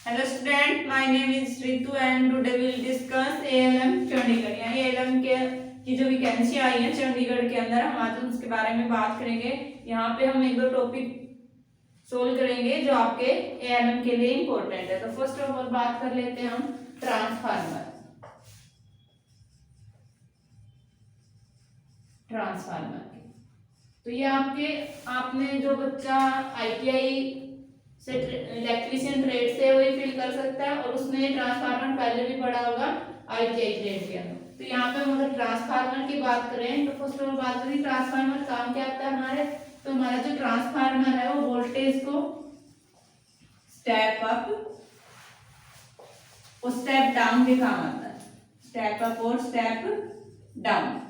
Hello student, my name is Ritu and today we will discuss ALM Chandigarh यानी ALM के की जो vacancy आई है चंडीगढ़ के अंदर हम आज उसके बारे में बात करेंगे। यहाँ पे हम एक दो टॉपिक सोल्व करेंगे जो आपके ALM के लिए इम्पोर्टेंट है। तो फर्स्ट ऑफ ऑल बात कर लेते हैं हम ट्रांसफार्मर की। तो ये आपने जो बच्चा ITI से इलेक्ट्रीशियन ट्रेड से वही फिल कर सकता है और उसने ट्रांसफार्मर पहले भी पढ़ा होगा ITI ट्रेड के अंदर। तो यहाँ पे हम अगर ट्रांसफार्मर की बात करें तो फर्स्ट ऑफ ऑल बात करें ट्रांसफार्मर काम क्या आता है हमारे। तो हमारा जो ट्रांसफार्मर है वो वोल्टेज को स्टेप अप और स्टेप डाउन के काम आता है। स्टेप अप और स्टेप डाउन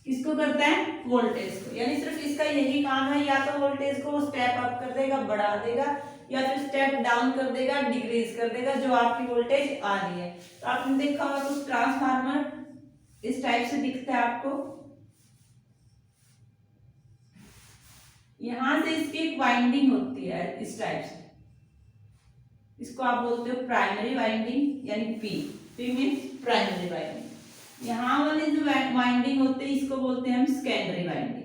किसको करता है? वोल्टेज को। यानी सिर्फ इसका यही काम है, या तो वोल्टेज को स्टेप अप कर देगा, बढ़ा देगा, या फिर स्टेप डाउन कर देगा, डिक्रीज कर देगा जो आपकी वोल्टेज आ रही है। तो आपने देखा होगा कुछ ट्रांसफार्मर इस टाइप से दिखता है आपको। यहां से इसकी एक वाइंडिंग होती है इस टाइप से, इसको आप बोलते हो प्राइमरी वाइंडिंग यानी पी मीन्स प्राइमरी वाइंडिंग। यहां वाली जो वाइंडिंग होती है इसको बोलते हैं हम सेकेंडरी वाइंडिंग।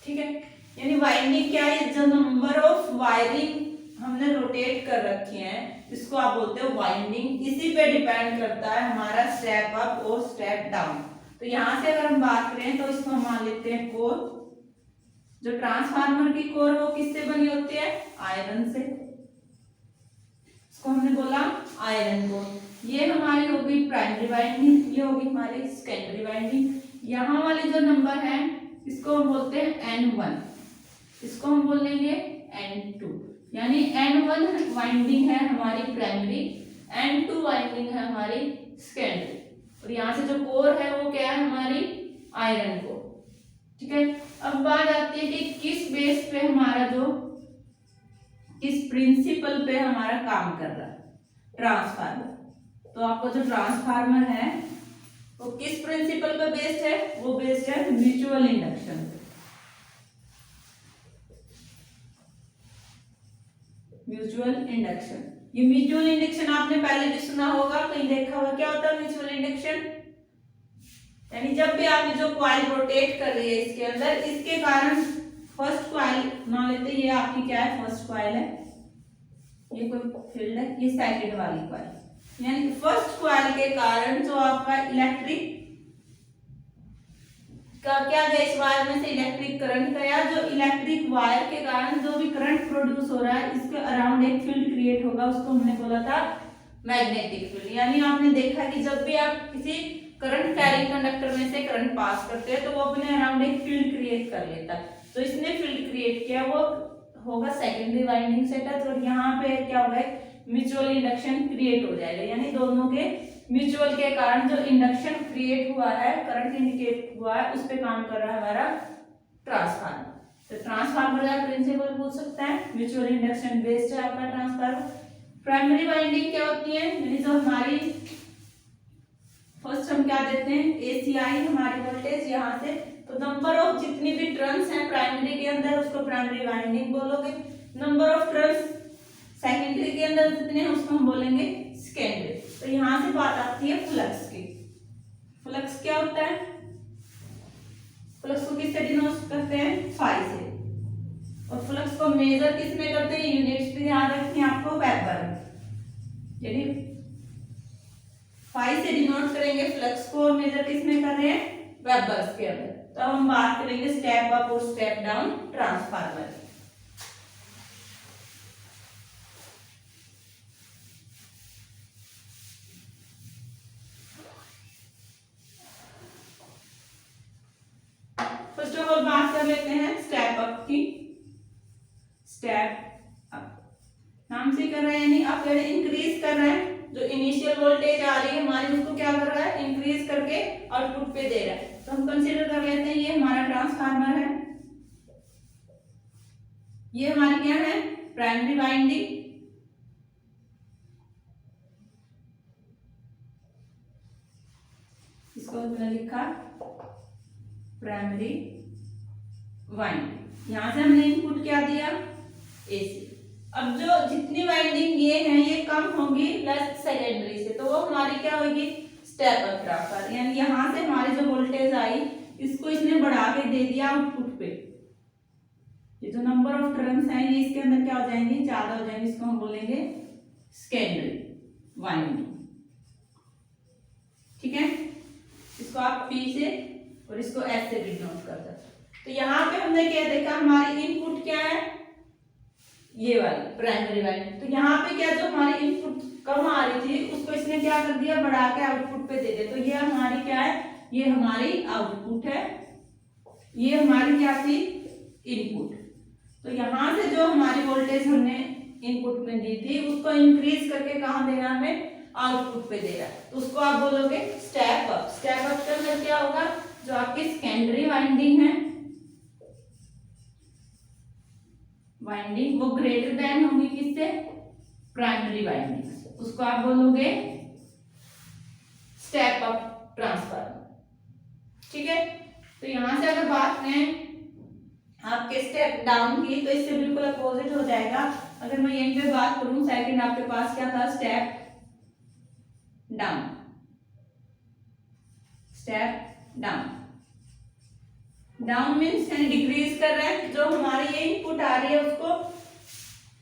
ठीक है, यानी वाइंडिंग क्या है? जो नंबर ऑफ वायरिंग हमने रोटेट कर रखी है इसको आप बोलते हो वाइंडिंग। इसी पे डिपेंड करता है हमारा स्टेप अप और स्टेप डाउन। तो यहां से अगर हम बात करें तो इसको हम मान लेते हैं कोर। जो ट्रांसफार्मर की कोर वो किससे बनी होती है? आयरन से। इसको हमने बोला आयरन कोर। ये हमारी होगी प्राइमरी वाइंडिंग, ये होगी हमारी सेकेंडरी वाइंडिंग। यहाँ वाले जो नंबर है इसको हम बोलते हैं N1, इसको हम बोलेंगे N2। यानी N1 वाइंडिंग है हमारी प्राइमरी, N2 वाइंडिंग है हमारी सेकेंडरी। और यहाँ से जो कोर है वो क्या है? हमारी आयरन कोर। ठीक है, अब बात आती है कि किस बेस पे हमारा किस प्रिंसिपल पे हमारा काम कर रहा है ट्रांसफार्मर। तो आपको जो ट्रांसफार्मर है वो किस प्रिंसिपल पे बेस्ड है? वो बेस्ड है म्यूचुअल इंडक्शन पे। म्यूचुअल इंडक्शन, ये म्यूचुअल इंडक्शन आपने पहले भी सुना होगा, कहीं देखा होगा। क्या होता है म्यूचुअल इंडक्शन? यानी जब भी आप जो कॉइल रोटेट कर रही है इसके अंदर, इसके कारण फर्स्ट कॉइल मान लेते हैं, ये आपकी क्या है? फर्स्ट कॉइल है, ये कोई फील्ड है, ये सेकंड वाली कॉइल। यानी फर्स्ट कॉइल के कारण जो आपका इलेक्ट्रिक का क्या गया, इस वायर में से इलेक्ट्रिक करंट गया। जो इलेक्ट्रिक वायर के कारण जो भी करंट प्रोड्यूस हो रहा है इसके अराउंड एक फील्ड क्रिएट होगा, उसको हमने बोला था मैग्नेटिक फील्ड। यानी आपने देखा कि जब भी आप किसी करंट कैरिंग कंडक्टर में से करंट पास करते हैं तो वो अपने अराउंड एक फील्ड क्रिएट कर लेता है। तो इसने फील्ड क्रिएट किया, वो होगा सेकेंडरी वाइंडिंग से टच, और यहाँ पे क्या होगा? म्यूचुअल इंडक्शन क्रिएट हो जाएगा। यानी दोनों के म्यूचुअल के कारण जो इंडक्शन क्रिएट हुआ है, करंट इंडिकेट हुआ है, उस पे काम कर रहा है हमारा ट्रांसफार्मर। तो ट्रांसफार्मर का प्रिंसिपल पूछ सकता है, म्यूचुअल इंडक्शन बेस्ड है आपका ट्रांसफार्मर। प्राइमरी वाइंडिंग क्या होती है? यानी जो हमारी फर्स्ट हम क्या देते हैं? ACI हमारी वोल्टेज यहाँ से। तो नंबर ऑफ जितनी भी टर्न्स हैं प्राइमरी के अंदर उसको प्राइमरी वाइंडिंग बोलोगे। नंबर ऑफ टर्न्स सेकेंडरी के अंदर जितने हैं उसको हम बोलेंगे सेकेंडरी। तो यहाँ से बात आती है फ्लक्स की। फ्लक्स क्या होता है? फ्लक्स को किससे डिनोट करते हैं? फाई से। और फ्लक्स को मेजर किस में करते हैं? यूनिट्स भी ध्यान रखनी आपको, वेबर। यानी फाई से डिनोट करेंगे फ्लक्स को, मेजर किस में कर रहे हैं? वेबर्स के अंदर। तो हम बात करेंगे स्टेप अप और step down transformer. First of all बात कर लेते हैं स्टेप अप की। स्टेप अप नाम से कर रहे हैं, यानी अप यानी इंक्रीज कर रहे हैं। जो इनिशियल वोल्टेज आ रही है हमारी उसको क्या कर रहा है? इंक्रीज करके आउटपुट पे दे रहा है। तो हम कंसीडर कर लेते हैं ये हमारा ट्रांसफार्मर है, ये हमारी क्या है? Primary winding. इसको मैंने लिखा प्राइमरी वाइंडिंग। यहाँ से हमने इनपुट क्या दिया, AC। अब जो जितनी वाइंडिंग ये है ये कम होगी प्लस सेकेंडरी से, तो वो हमारी क्या होगी, स्टेप अप ट्रांसफार्मर। यानी यहाँ से हमारी जो वोल्टेज आई इसको इसने बढ़ा के दे दिया आउटपुट पे। ये जो नंबर ऑफ टर्न्स हैं ये इसके अंदर क्या हो जाएंगे, ज्यादा हो जाएंगे, इसको हम बोलेंगे सेकेंडरी वाइंडिंग। ठीक है, इसको आप P से और इसको S से डिनोट कर सकते। तो यहाँ पे हमने क्या देखा, हमारी इनपुट क्या है, ये वाली प्राइमरी वाइंडिंग। तो यहाँ पे क्या, जो हमारी इनपुट कम आ रही थी उसको इसने क्या कर दिया, बढ़ा के आउटपुट पे दे दे। तो ये हमारी क्या है, ये हमारी आउटपुट है, ये हमारी क्या थी, इनपुट। तो यहाँ से जो हमारी वोल्टेज हमने इनपुट में दी थी उसको इंक्रीज करके कहाँ देना, हमें आउटपुट पे दे रहा है, तो उसको आप बोलोगे स्टेप अप। स्टेप अप के अंदर क्या होगा, जो आपकी सेकेंडरी वाइंडिंग है, वाइंडिंग वो ग्रेटर देन होगी किससे, प्राइमरी वाइंडिंग, उसको आप बोलोगे स्टेप अप ट्रांसफार्मर। ठीक है, तो यहां से अगर बात करें आपके स्टेप डाउन की, तो इससे बिल्कुल अपोजिट हो जाएगा। अगर मैं यहीं पे बात करूं, सेकंड आपके पास क्या था, step down, step down. Down means यानी डिक्रीज कर रहा है। जो हमारी ये इनपुट आ रही है उसको,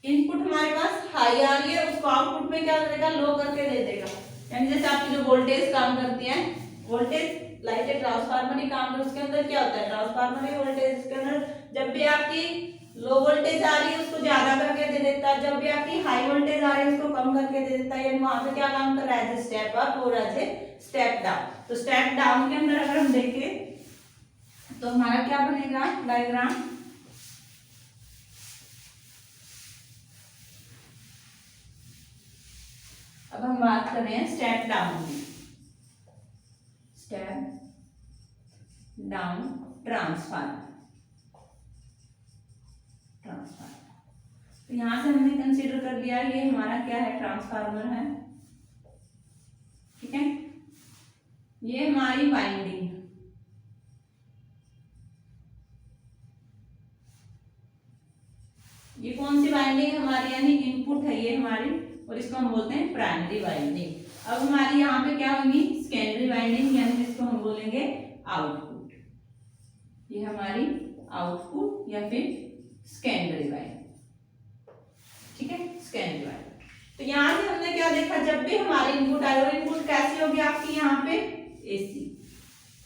इनपुट हमारे पास हाई आ रही है, उसको आउटपुट में क्या करेगा, लो करके दे देगा। यानी जैसे आपकी जो वोल्टेज काम करती है, वोल्टेज लाइट ट्रांसफार्मर ही काम करती है, उसके अंदर क्या होता है, ट्रांसफार्मर ही वोल्टेज के अंदर जब भी आपकी लो वोल्टेज आ रही है उसको ज्यादा करके दे देता है, जब भी आपकी हाई वोल्टेज आ रही है उसको कम करके दे देता है। यानी वहां पे क्या काम कर रहा है, स्टेप अप और स्टेप डाउन। तो स्टेप डाउन के अंदर अगर हम देखें तो हमारा क्या बनेगा डायग्राम, अब हम बात कर रहे हैं स्टेप डाउन की। स्टेप डाउन ट्रांसफार्मर, तो यहां से हमने कंसीडर कर लिया ये हमारा क्या है, ट्रांसफार्मर है। ठीक है, ये हमारी वाइंडिंग, ये कौन सी वाइंडिंग हमारी, यानी इनपुट है ये हमारी, और इसको हम बोलते हैं प्राइमरी वाइंडिंग। अब हमारी यहाँ पे क्या होगी, सेकेंडरी वाइंडिंग, यानी इसको हम बोलेंगे आउटपुट। ये हमारी आउटपुट या फिर सेकेंडरी वाइंडिंग। ठीक है, सेकेंडरी वाइंडिंग। तो यहाँ से हमने क्या देखा, जब भी हमारी इनपुट आई, और इनपुट कैसी होगी आपकी यहाँ पे AC।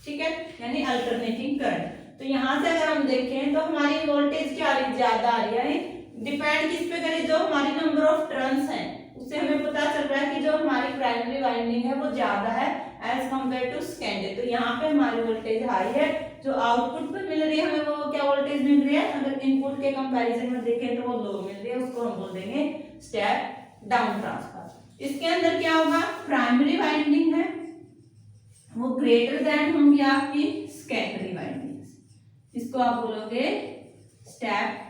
ठीक है, यानी अल्टरनेटिंग करंट। तो यहाँ से अगर हम देखें तो हमारी वोल्टेज क्या आ रही है, ज्यादा आ रही है। डिपेंड किस पे करें, जो हमारी नंबर ऑफ टर्न्स हैं उससे हमें पता चल रहा है कि जो हमारी प्राइमरी वाइंडिंग है वो ज्यादा है एज कम्पेयर टू सेकेंडरी। तो यहाँ पे हमारी वोल्टेज हाई है, जो आउटपुट पे मिल रही है हमें वो क्या वोल्टेज मिल रही है, अगर इनपुट के कंपैरिजन में देखें तो वो लो मिल रही है, उसको हम बोल देंगे स्टेप डाउन ट्रांसफार्मर। इसके अंदर क्या होगा, प्राइमरी वाइंडिंग है वो ग्रेटर देन होंगी आपकी सेकेंडरी वाइंडिंग, इसको आप बोलोगे स्टेप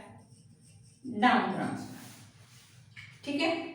डाउन ट्रांसफार्मर। ठीक है।